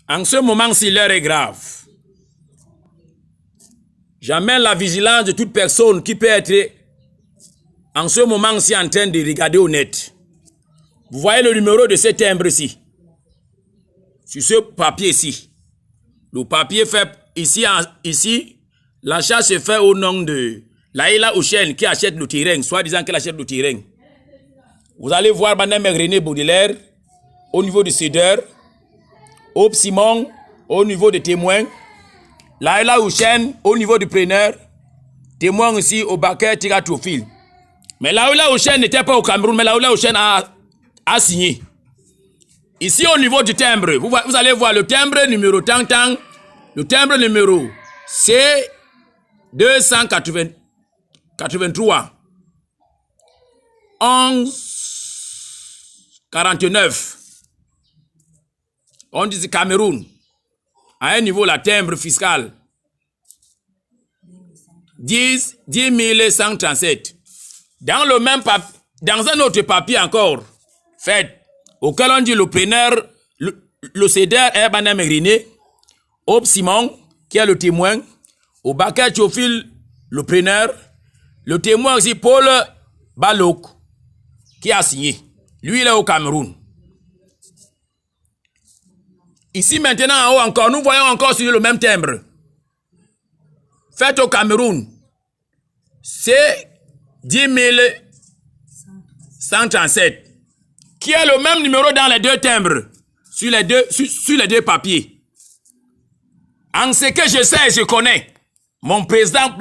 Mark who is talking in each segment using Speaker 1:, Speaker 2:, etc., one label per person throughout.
Speaker 1: En ce moment-ci, l'heure est grave. J'amène la vigilance de toute personne qui peut être en ce moment-ci en train de regarder au net. Vous voyez le numéro de ce timbre-ci. Sur ce papier-ci. Le papier fait ici, l'achat se fait au nom de Laïla Ochen qui achète le terrain, soi-disant qu'elle achète le terrain. Vous allez voir Madame René Baudelaire au niveau du cédeur, Aube Simon au niveau des témoins, Laïla Ochen au niveau du preneur, témoin aussi au Baker Tigatoufil. Mais Laïla Ochen n'était pas au Cameroun, mais Laïla Ochen a signé. Ici au niveau du timbre, vous allez voir le timbre numéro tant, le timbre numéro C283 1149. On dit Cameroun. À un niveau, la timbre fiscale. 10 137. Dans le même papier, dans un autre papier encore, fait, auquel on dit le preneur, le cédeur est Madame René, Aube Simon, qui est le témoin, au Baker Théophile, le preneur, le témoin aussi Paul Balok, qui a signé. Lui, il est au Cameroun. Ici, maintenant, en haut encore, nous voyons encore sur le même timbre. Fait au Cameroun, c'est 10 137. Qui est le même numéro dans les deux timbres, sur les deux papiers. En ce que je sais et je connais, mon président,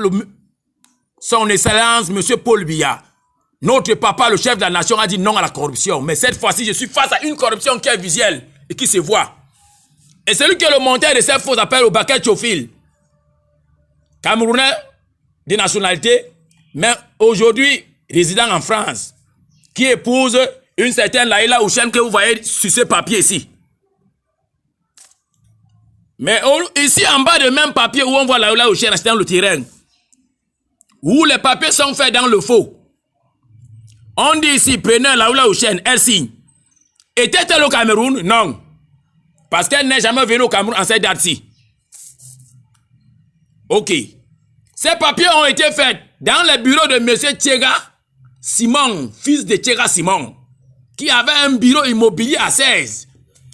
Speaker 1: son excellence, M. Paul Biya, notre papa, le chef de la nation, a dit non à la corruption. Mais cette fois-ci, je suis face à une corruption qui est visuelle et qui se voit. Et celui qui est le monteur de cette fausse appelle au Baker Théophile, Camerounais de nationalité, mais aujourd'hui résident en France, qui épouse une certaine Laïla Ochen que vous voyez sur ce papier ici. Mais ici en bas de même papier où on voit Laïla Ochen achetant le terrain, où les papiers sont faits dans le faux. On dit ici, preneur Laïla Ochen, elle signe. Était-elle au Cameroun? Non. Parce qu'elle n'est jamais venue au Cameroun en cette date-ci. Ok. Ces papiers ont été faits dans le bureau de M. Thiega Simon, fils de Thiega Simon, qui avait un bureau immobilier à 16.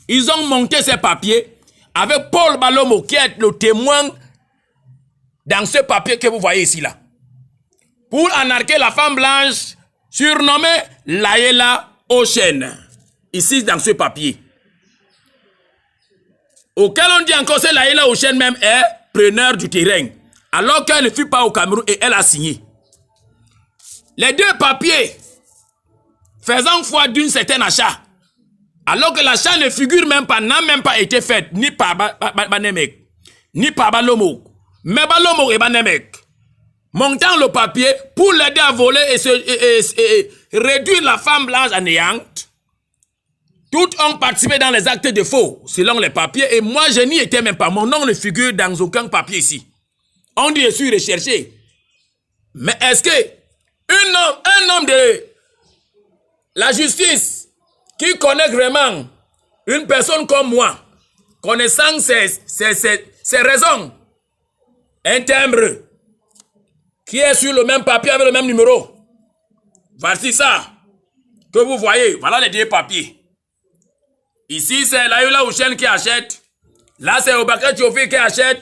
Speaker 1: Ils ont monté ces papiers avec Paul Balomo, qui est le témoin dans ce papier que vous voyez ici là. Pour anarquer la femme blanche surnommée Laïla Ochen. Ici dans ce papier. Auquel on dit encore que Laïla Ochen même est preneur du terrain. Alors qu'elle ne fut pas au Cameroun et elle a signé. Les deux papiers faisant foi d'une certaine achat. Alors que l'achat ne figure même pas, n'a même pas été fait ni par Banemek, ni par Balomo. Mais Balomo et Banemek, montant le papier pour l'aider à voler et réduire la femme blanche à néante. Toutes ont participé dans les actes de faux, selon les papiers, et moi je n'y étais même pas. Mon nom ne figure dans aucun papier ici. On dit je suis recherché. Mais est-ce que un homme de la justice qui connaît vraiment une personne comme moi, connaissant ses raisons, un timbre qui est sur le même papier avec le même numéro, voici ça que vous voyez, voilà les deux papiers. Ici, c'est Laïla Ochen qui achète. Là, c'est Baker Théophile qui achète,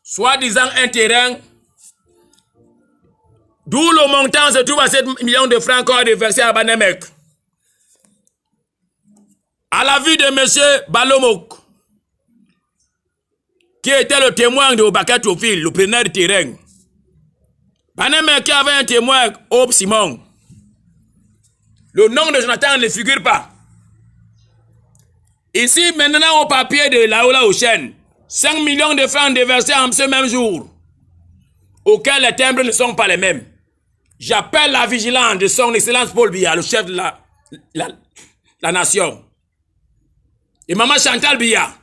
Speaker 1: soi-disant un terrain. D'où le montant se trouve à 7 millions de francs qu'on a reversé à Banemek. À la vue de M. Balomok, qui était le témoin de Baker Théophile, le preneur du terrain. Banemek qui avait un témoin, Aube Simon. Le nom de Jonathan ne figure pas. Ici, maintenant, au papier de Laïla Ochen, 5 millions de francs déversés en ce même jour, auxquels les timbres ne sont pas les mêmes. J'appelle la vigilance de son excellence Paul Biya, le chef de la nation. Et maman Chantal Biya.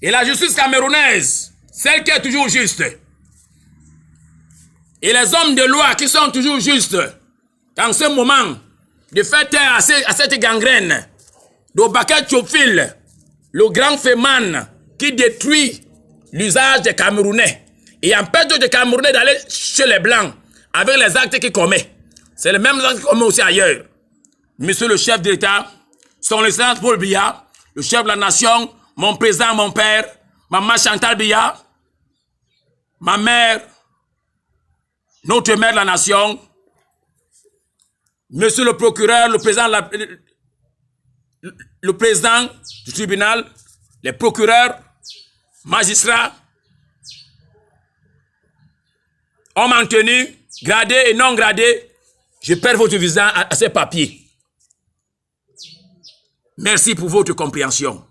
Speaker 1: Et la justice camerounaise, celle qui est toujours juste. Et les hommes de loi qui sont toujours justes. Dans ce moment, de faire taire à cette gangrène, d'Obaka Théophile, le grand féman qui détruit l'usage des Camerounais et empêche d'autres Camerounais d'aller chez les Blancs avec les actes qu'ils commettent. C'est les mêmes actes qu'ils commettent aussi ailleurs. Monsieur le chef de l'État, son excellence Paul Biya, le chef de la nation, mon président, mon père, maman Chantal Biya, ma mère, notre mère de la nation, monsieur le procureur, le président du tribunal, les procureurs, magistrats, hommes en tenue, gradés et non gradés, je perds votre visage à ces papiers. Merci pour votre compréhension.